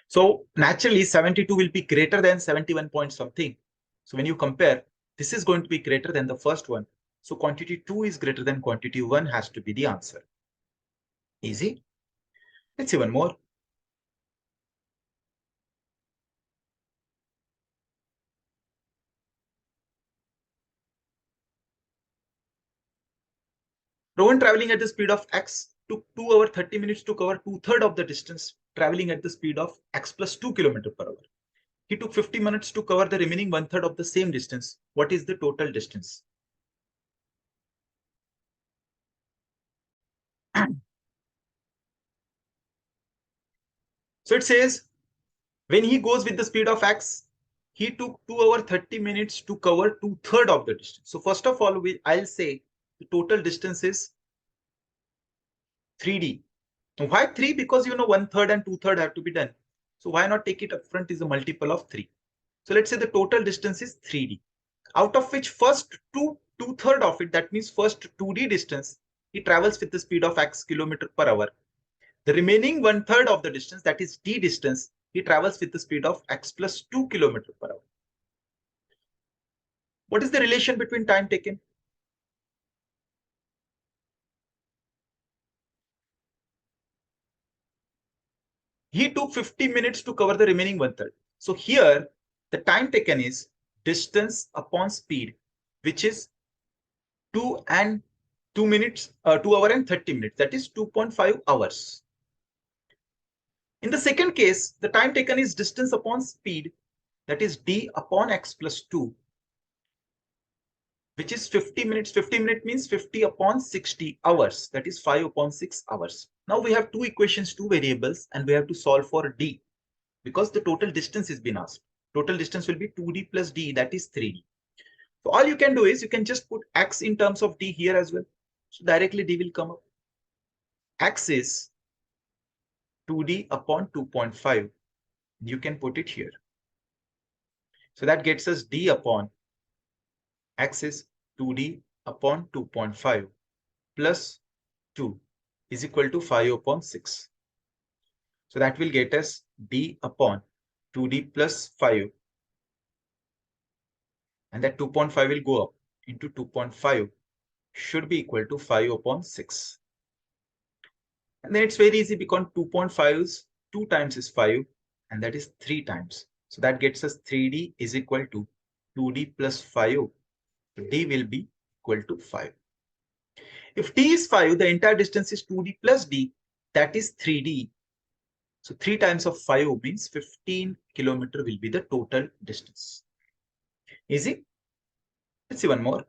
A: So naturally 72 will be greater than 71 point something. So when you compare, this is going to be greater than the first one. So quantity 2 is greater than quantity 1 has to be the answer. Easy. Let's see one more. Rowan traveling at the speed of x took 2 hours 30 minutes to cover 2/3 of the distance traveling at the speed of x plus 2 km per hour. He took 50 minutes to cover the remaining 1/3 of the same distance. What is the total distance? So it says when he goes with the speed of x, he took 2 hours 30 minutes to cover 2/3 of the distance. So first of all, I'll say the total distance is 3D. Why 3? Because you know 1/3 and 2/3 have to be done. So why not take it up front is a multiple of 3. So let's say the total distance is 3D. Out of which first 2/3 of it, that means first 2D distance, he travels with the speed of x km per hour. The remaining 1/3 of the distance, that is d distance, he travels with the speed of x plus 2 km per hour. What is the relation between time taken? He took 50 minutes to cover the remaining 1/3. So here, the time taken is distance upon speed, which is 2 and 2 minutes, 2 hours and 30 minutes. That is 2.5 hours. In the second case, the time taken is distance upon speed, that is d upon x plus 2, which is 50 minutes. 50 minutes means 50 upon 60 hours. That is 5 upon 6 hours. Now we have two equations, two variables, and we have to solve for d. because the total distance is being asked. Total distance will be 2d plus d, that is 3d. So all you can do is you can just put x in terms of d here as well. So directly d will come up. X is 2d upon 2.5. You can put it here. So that gets us d upon x is 2d upon 2.5 plus 2 is equal to 5 upon 6. So that will get us d upon 2d plus 5. And that 2.5 will go up into 2.5 should be equal to 5 upon 6. And then it's very easy because 2.5 is 2 times is 5 and that is 3 times. So that gets us 3d is equal to 2d plus 5. So d will be equal to 5. If d is 5, the entire distance is 2d plus d, that is 3d. So 3 times of 5 means 15 kilometer will be the total distance. Easy? Let's see one more.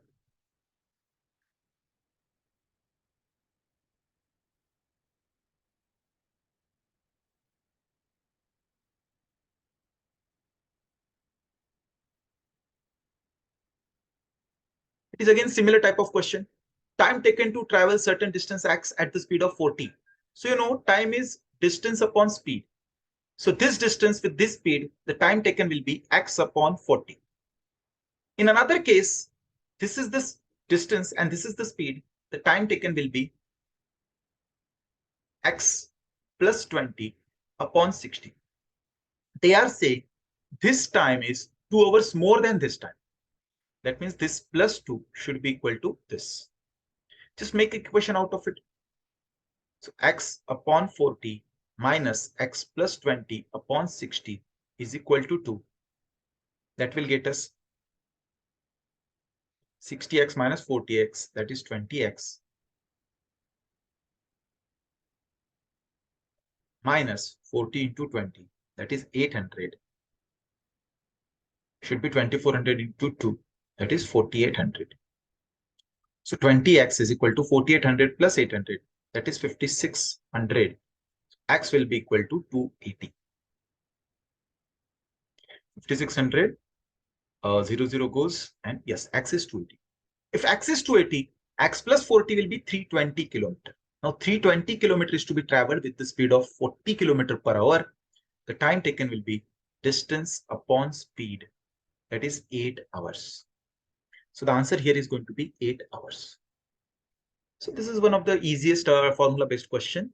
A: It is again similar type of question. Time taken to travel certain distance x at the speed of 40. So you know time is distance upon speed. So this distance with this speed, the time taken will be x upon 40. In another case, this is this distance and this is the speed. The time taken will be x plus 20 upon 60. They are saying this time is 2 hours more than this time. That means this plus 2 should be equal to this. Just make an equation out of it. So x upon 40 minus x plus 20 upon 60 is equal to 2. That will get us 60x minus 40x, that is 20x, minus 40 into 20, that is 800. Should be 2400 into 2, that is 4800. So 20x is equal to 4800 plus 800, that is 5600. X will be equal to 280. 5600, 0 goes, and yes, x is 280. If x is 280, x plus 40 will be 320 kilometer. Now 320 kilometer is to be traveled with the speed of 40 kilometer per hour. The time taken will be distance upon speed, that is 8 hours. So the answer here is going to be 8 hours. So this is one of the easiest formula based question.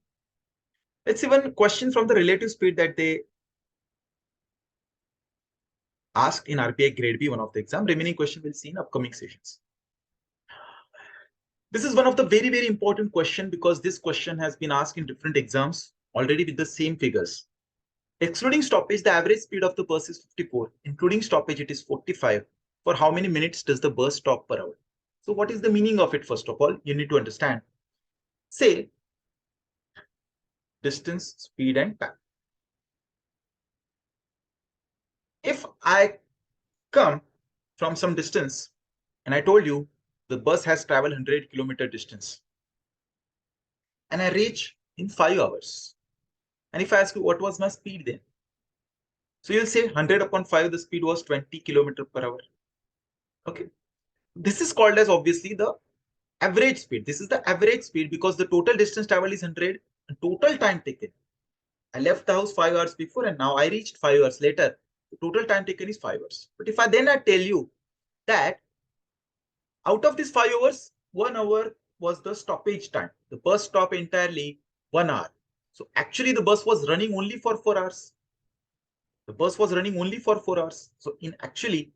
A: Let's see one question from the relative speed that they asked in RBI Grade B, one of the exam. Remaining question we'll see in upcoming sessions. This is one of the very, very important question because this question has been asked in different exams already with the same figures. Excluding stoppage, the average speed of the bus is 54. Including stoppage, it is 45. For how many minutes does the bus stop per hour? So what is the meaning of it? First of all, you need to understand. Say distance, speed, and time. If I come from some distance and I told you the bus has traveled 100 kilometer distance and I reach in 5 hours. And if I ask you what was my speed then? So you'll say 100 upon 5, the speed was 20 kilometer per hour. Okay. This is called as obviously the average speed. This is the average speed because the total distance traveled is 100 and total time taken. I left the house 5 hours before and now I reached 5 hours later. The total time taken is 5 hours. But if I tell you that out of these 5 hours, 1 hour was the stoppage time. The bus stopped entirely 1 hour. So actually the bus was running only for 4 hours. The bus was running only for 4 hours. So in actually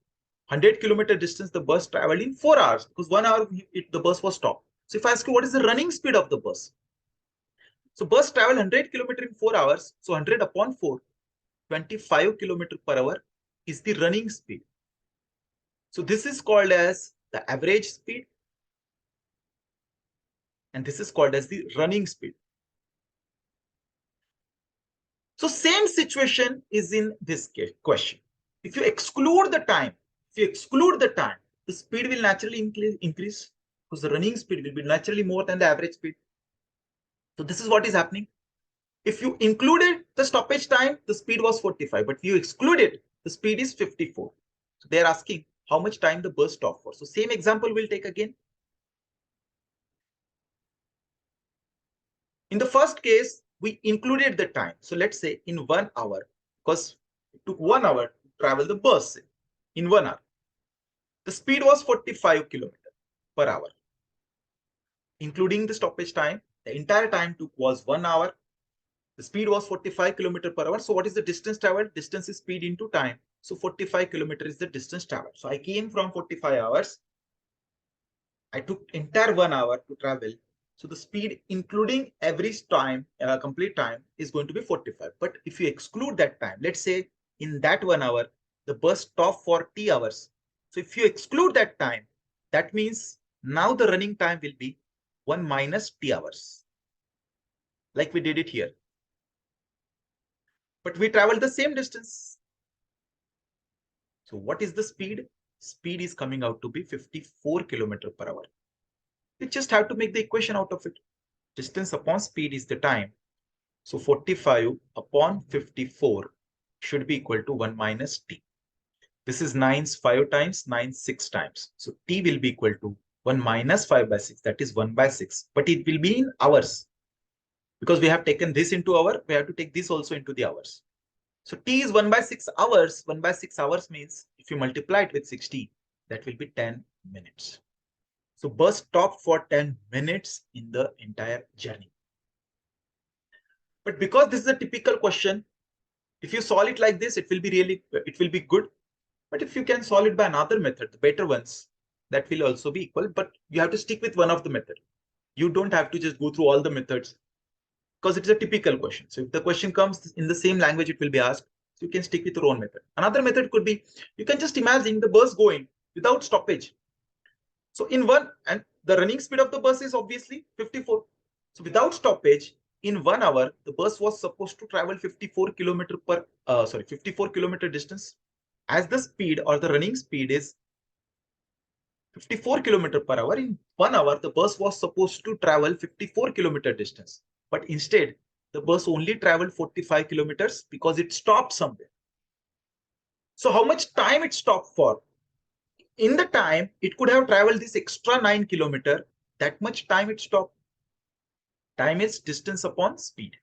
A: 100 kilometer distance, the bus traveled in 4 hours because 1 hour the bus was stopped. So if I ask you what is the running speed of the bus? So bus travel 100 kilometer in 4 hours. So 100 upon 4, 25 kilometer per hour is the running speed. So this is called as the average speed. And this is called as the running speed. So same situation is in this question. If you exclude the time, the speed will naturally increase because the running speed will be naturally more than the average speed. So this is what is happening. If you included the stoppage time, the speed was 45, but if you excluded, the speed is 54. So they're asking how much time the bus stopped for. So same example we'll take again. In the first case, we included the time. So let's say in 1 hour, because it took 1 hour to travel the bus in 1 hour. The speed was 45 kilometers per hour. Including the stoppage time, the entire time took was 1 hour. The speed was 45 kilometers per hour. So what is the distance traveled? Distance is speed into time. So 45 kilometers is the distance traveled. So I came from 45 hours. I took entire 1 hour to travel. So the speed, including every time, complete time, is going to be 45. But if you exclude that time, let's say in that 1 hour, the bus stopped for T hours. So if you exclude that time, that means now the running time will be 1 minus T hours. Like we did it here. But we traveled the same distance. So what is the speed? Speed is coming out to be 54 kilometers per hour. You just have to make the equation out of it. Distance upon speed is the time. So 45 upon 54 should be equal to 1 minus T. This is 9's 5 times, 9's 6 times. So T will be equal to 1 minus 5 by 6. That is 1 by 6. But it will be in hours. Because we have taken this into hour, we have to take this also into the hours. So T is 1 by 6 hours. 1 by 6 hours means if you multiply it with 60, that will be 10 minutes. So bus stopped for 10 minutes in the entire journey. But because this is a typical question, if you solve it like this, it will be good. But if you can solve it by another method, the better ones, that will also be equal. But you have to stick with one of the method. You don't have to just go through all the methods because it's a typical question. So if the question comes in the same language, it will be asked. So you can stick with your own method. Another method could be, you can just imagine the bus going without stoppage. So in one, and the running speed of the bus is obviously 54. So without stoppage, in 1 hour, the bus was supposed to travel 54 kilometer distance. As the speed or the running speed is 54 kilometer per hour, in 1 hour, the bus was supposed to travel 54 kilometer distance. But instead, the bus only traveled 45 kilometers because it stopped somewhere. So how much time it stopped for? In the time, it could have traveled this extra 9 kilometer. That much time it stopped. Time is distance upon speed.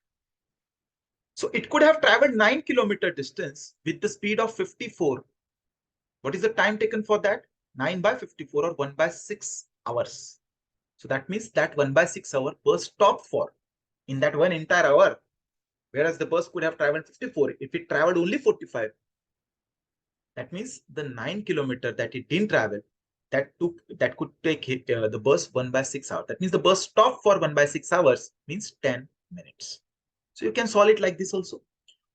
A: So it could have traveled 9 kilometer distance with the speed of 54. What is the time taken for that? 9 by 54 or 1 by 6 hours. So that means that 1 by 6 hour bus stopped for in that one entire hour. Whereas the bus could have traveled 54. If it traveled only 45, that means the 9 kilometer that it didn't travel, that could take the bus 1 by 6 hours. That means the bus stopped for 1 by 6 hours means 10 minutes. So you can solve it like this also.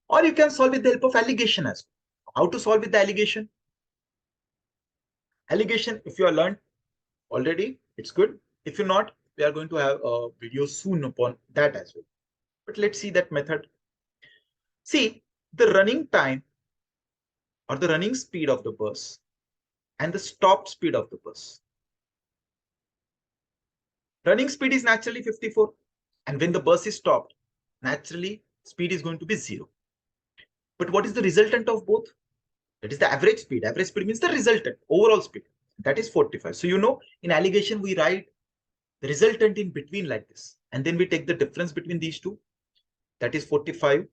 A: Or you can solve with the help of allegation as well. How to solve with the allegation? Allegation, if you are learned already, it's good. If you're not, we are going to have a video soon upon that as well. But let's see that method. See, the running time or the running speed of the bus and the stop speed of the bus. Running speed is naturally 54. And when the bus is stopped, naturally speed is going to be 0. But what is the resultant of both? That is the average speed. Average speed means the resultant, overall speed. That is 45. So, you know, in allegation, we write the resultant in between like this. And then we take the difference between these two. That is 45.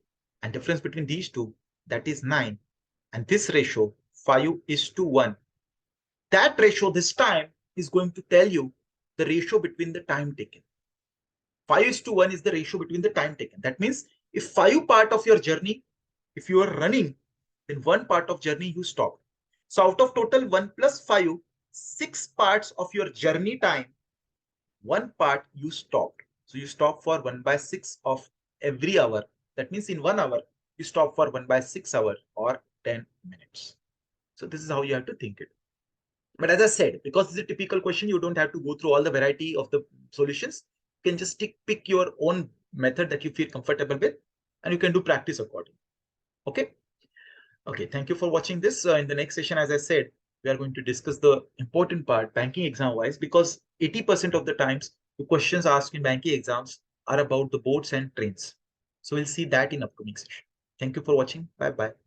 A: And difference between these two, that is 9. And this ratio, 5:1. That ratio this time is going to tell you the ratio between the time taken. 5:1 is the ratio between the time taken. That means if 5 part of your journey, if you are running, then 1 part of journey you stopped. So out of total 1 plus 5, 6 parts of your journey time, 1 part you stopped. So you stop for 1 by 6 of every hour. That means in 1 hour, you stop for 1 by 6 hours or 10 minutes. So this is how you have to think it. But as I said, because this is a typical question, you don't have to go through all the variety of the solutions. You can just pick your own method that you feel comfortable with, and you can do practice accordingly. Okay. Okay. Thank you for watching this. In the next session, as I said, we are going to discuss the important part banking exam wise, because 80% of the times the questions asked in banking exams are about the boats and trains. So we'll see that in upcoming session. Thank you for watching. Bye bye.